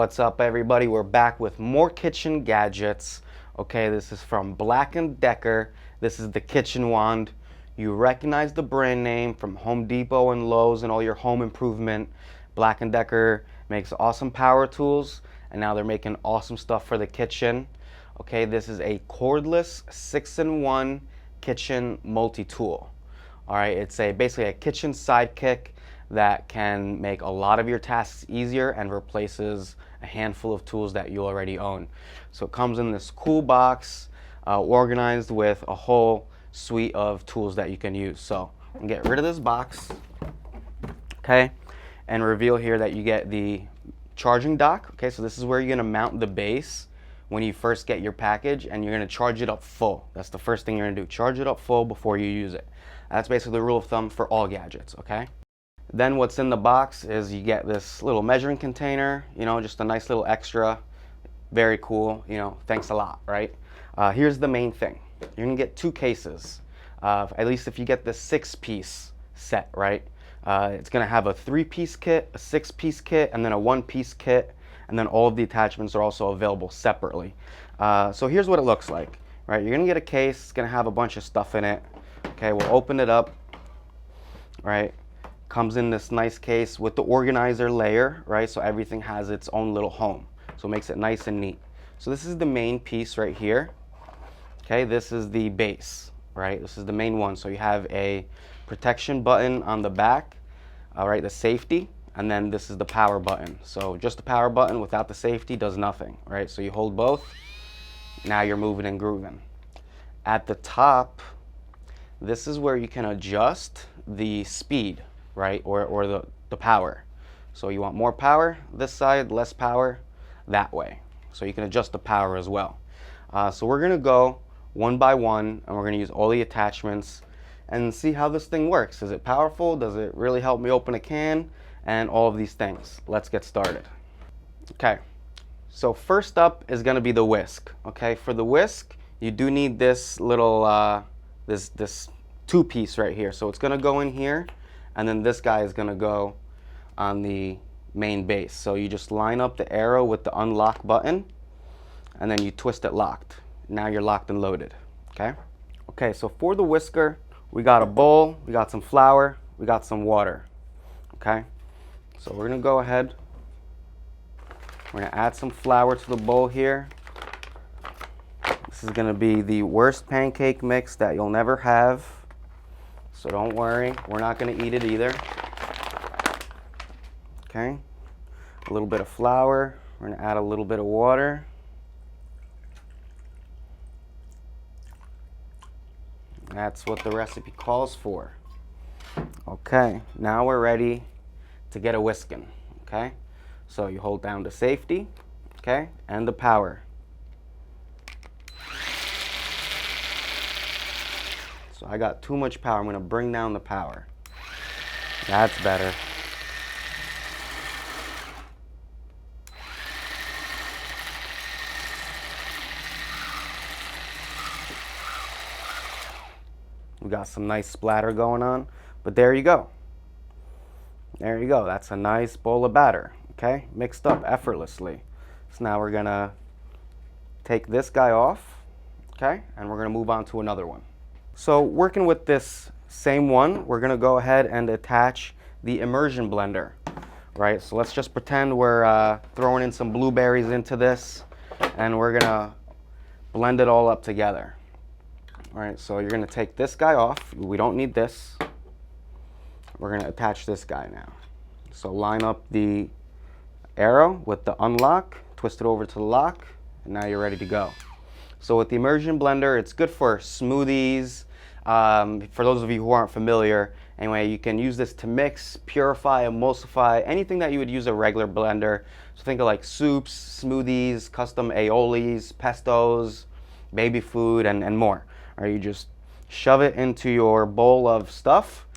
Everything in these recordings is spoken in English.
What's up, everybody? We're back with more kitchen gadgets. Okay, this is from Black+Decker. This is the kitchen wand. You recognize the brand name from Home Depot and Lowe's and all your home improvement. Black+Decker makes awesome power tools, and now they're making awesome stuff for the kitchen. Okay, this is a cordless 6-in-1 kitchen multi-tool. All right, it's basically a kitchen sidekick that can make a lot of your tasks easier and replaces a handful of tools that you already own. So it comes in this cool box, organized with a whole suite of tools that you can use. So I'm gonna get rid of this box, okay, and reveal here that you get the charging dock. Okay, so this is where you're gonna mount the base when you first get your package, and you're gonna charge it up full. That's the first thing you're gonna do, charge it up full before you use it. That's basically the rule of thumb for all gadgets, okay? Then what's in the box is you get this little measuring container, you know, just a nice little extra. Very cool, you know, thanks a lot, right? Here's the main thing. You're gonna get 2 cases, at least if you get the 6-piece set, right? It's gonna have a 3-piece kit, a 6-piece kit, and then a 1-piece kit, and then all of the attachments are also available separately. So here's what it looks like, right? You're gonna get a case, it's gonna have a bunch of stuff in it. Okay, we'll open it up, right? Comes in this nice case with the organizer layer, right? So everything has its own little home. So it makes it nice and neat. So this is the main piece right here. Okay, this is the base, right? This is the main one. So you have a protection button on the back, all right, the safety, and then this is the power button. So just the power button without the safety does nothing, right? So you hold both, now you're moving and grooving. At the top, this is where you can adjust the speed, right, or the power. So you want more power this side, less power that way. So you can adjust the power as well. So we're gonna go one by one, and we're gonna use all the attachments and see how this thing works. Is it powerful? Does it really help me open a can? And all of these things. Let's get started. Okay, so first up is gonna be the whisk. Okay, for the whisk, you do need this little, this 2-piece right here. So it's gonna go in here, and then this guy is gonna go on the main base. So you just line up the arrow with the unlock button, and then you twist it locked. Now you're locked and loaded, okay? Okay, so for the whisker, we got a bowl, we got some flour, we got some water, okay? So we're gonna go ahead, we're gonna add some flour to the bowl here. This is gonna be the worst pancake mix that you'll never have. So don't worry, we're not gonna eat it either. Okay, a little bit of flour, we're gonna add a little bit of water. That's what the recipe calls for. Okay, now we're ready to get a whisking, okay? So you hold down the safety, okay, and the power. So I got too much power. I'm gonna bring down the power. That's better. We got some nice splatter going on, but there you go. There you go. That's a nice bowl of batter, okay? Mixed up effortlessly. So now we're gonna take this guy off, okay? And we're gonna move on to another one. So working with this same one, we're gonna go ahead and attach the Immersion Blender, right? So let's just pretend we're throwing in some blueberries into this, and we're gonna blend it all up together. All right, so you're gonna take this guy off. We don't need this. We're gonna attach this guy now. So line up the arrow with the unlock, twist it over to the lock, and now you're ready to go. So with the Immersion Blender, it's good for smoothies. For those of you who aren't familiar, anyway, you can use this to mix, purify, emulsify, anything that you would use a regular blender. So think of like soups, smoothies, custom aiolis, pestos, baby food, and more. Or you just shove it into your bowl of stuff,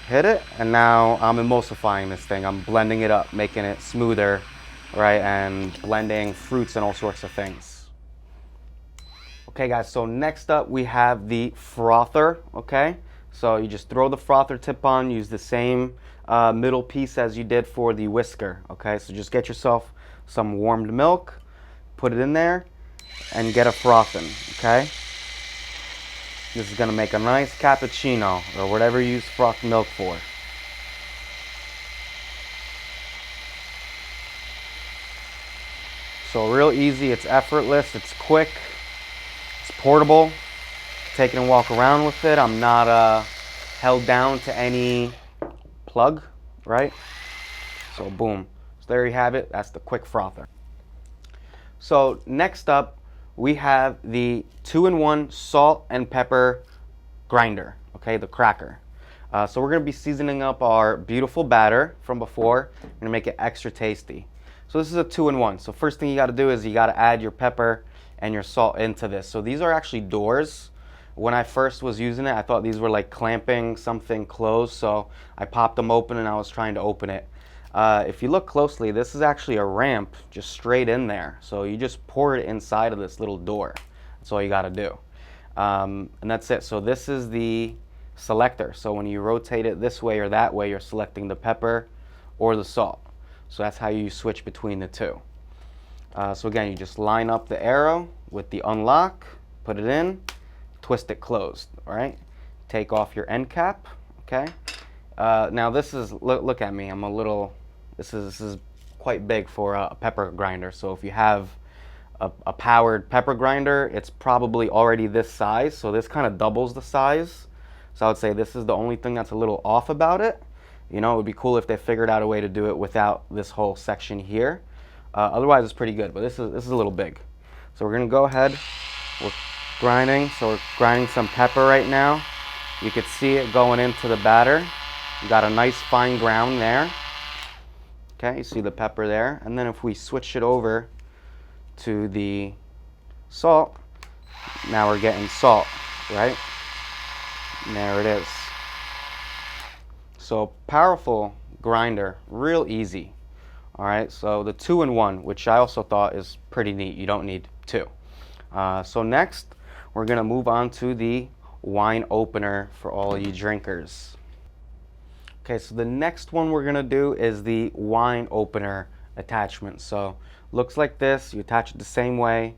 hit it, and now I'm emulsifying this thing. I'm blending it up, making it smoother, right, and blending fruits and all sorts of things. Okay guys, so next up we have the frother, okay? So you just throw the frother tip on, use the same middle piece as you did for the whisker, okay? So just get yourself some warmed milk, put it in there, and get a frothing, okay? This is gonna make a nice cappuccino, or whatever you use froth milk for. So real easy, it's effortless, it's quick, it's portable. Take it and walk around with it. I'm not held down to any plug, right? So boom. So there you have it. That's the quick frother. So next up, we have the 2-in-1 salt and pepper grinder, okay, the cracker. So we're gonna be seasoning up our beautiful batter from before. We're gonna make it extra tasty. So this is a 2-in-1. So first thing you gotta do is you gotta add your pepper and your salt into this. So these are actually doors. When I first was using it, I thought these were like clamping something closed, so I popped them open and I was trying to open it. If you look closely, this is actually a ramp just straight in there. So you just pour it inside of this little door. That's all you gotta do. And that's it. So this is the selector. So when you rotate it this way or that way, you're selecting the pepper or the salt. So that's how you switch between the two. So again, you just line up the arrow with the unlock, put it in, twist it closed, all right? Take off your end cap, okay? Now this is, look at me, I'm a little, this is quite big for a pepper grinder. So if you have a powered pepper grinder, it's probably already this size. So this kind of doubles the size. So I would say this is the only thing that's a little off about it. You know, it would be cool if they figured out a way to do it without this whole section here. Otherwise it's pretty good, but this is a little big. So we're gonna go ahead, we're grinding, so we're grinding some pepper right now. You could see it going into the batter. You got a nice fine ground there. Okay, you see the pepper there. And then if we switch it over to the salt, now we're getting salt, right? And there it is. So powerful grinder, real easy. All right, so the 2-in-1, which I also thought is pretty neat. You don't need two. So next, we're gonna move on to the wine opener for all you drinkers. Okay, so the next one we're gonna do is the wine opener attachment. So looks like this, you attach it the same way,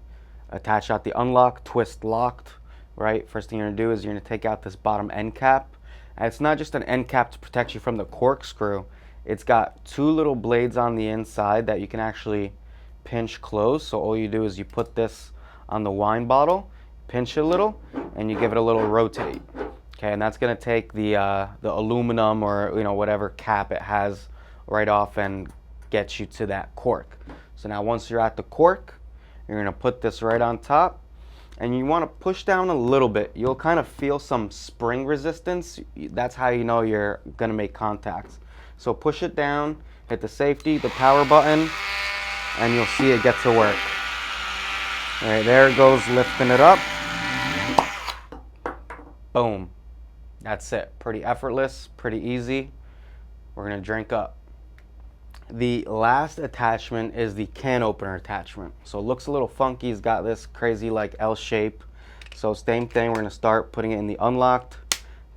attach out the unlock, twist locked, right? First thing you're gonna do is you're gonna take out this bottom end cap. And it's not just an end cap to protect you from the corkscrew, it's got two little blades on the inside that you can actually pinch close. So all you do is you put this on the wine bottle, pinch it a little, and you give it a little rotate. Okay, and that's gonna take the aluminum or whatever cap it has right off and get you to that cork. So now once you're at the cork, you're gonna put this right on top, and you wanna push down a little bit. You'll kind of feel some spring resistance. That's how you know you're gonna make contact. So push it down, hit the safety, the power button, and you'll see it get to work. All right, there it goes, lifting it up. Boom. That's it. Pretty effortless, pretty easy. We're gonna drink up. The last attachment is the can opener attachment. So it looks a little funky. It's got this crazy like L shape. So same thing, we're gonna start putting it in the unlocked,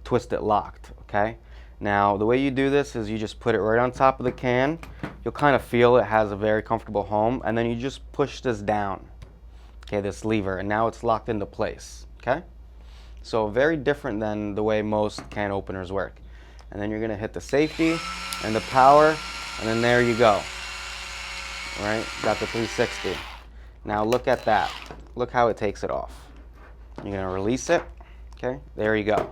twist it locked, okay? Now the way you do this is you just put it right on top of the can. You'll kind of feel it has a very comfortable home, and then you just push this down, okay, this lever, and now it's locked into place, okay? So very different than the way most can openers work. And then you're gonna hit the safety and the power, and then there you go. All right, got the 360. Now look at that. Look how it takes it off. You're gonna release it, okay? There you go.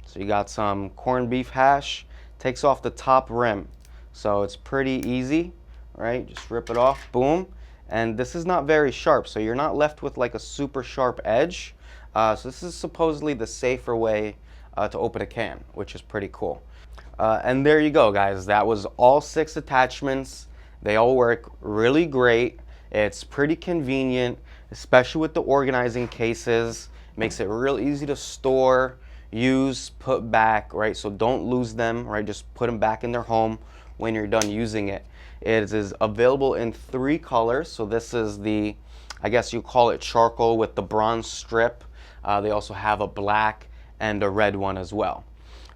So you got some corned beef hash, takes off the top rim. So it's pretty easy, right? Just rip it off, boom. And this is not very sharp, so you're not left with like a super sharp edge. So this is supposedly the safer way to open a can, which is pretty cool. And there you go, guys. That was all 6 attachments. They all work really great. It's pretty convenient, especially with the organizing cases. It makes it real easy to store, use, put back, right? So don't lose them, right? Just put them back in their home when you're done using it. It is available in 3 colors. So this is the, I guess you call it charcoal with the bronze strip. They also have a black and a red one as well.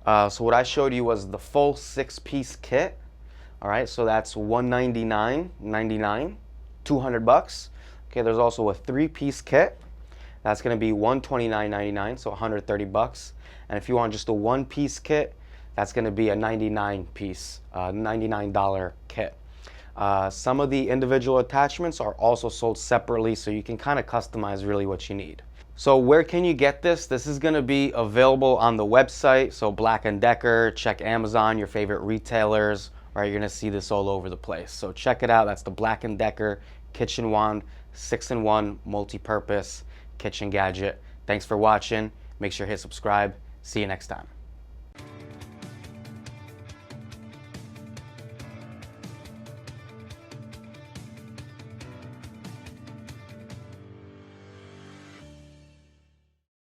So what I showed you was the full 6-piece kit, All right, so that's $199.99, 200 bucks. Okay, there's also a 3-piece kit. That's going to be $129.99, so 130 bucks. And if you want just a 1-piece kit, that's going to be a $99 kit. Some of the individual attachments are also sold separately, so you can kind of customize really what you need. So where can you get this? This is going to be available on the website, so Black+Decker. Check Amazon, your favorite retailers. All right, you're going to see this all over the place. So check it out. That's the Black+Decker Kitchen Wand 6-in-1 multi-purpose kitchen gadget. Thanks for watching. Make sure to hit subscribe. See you next time.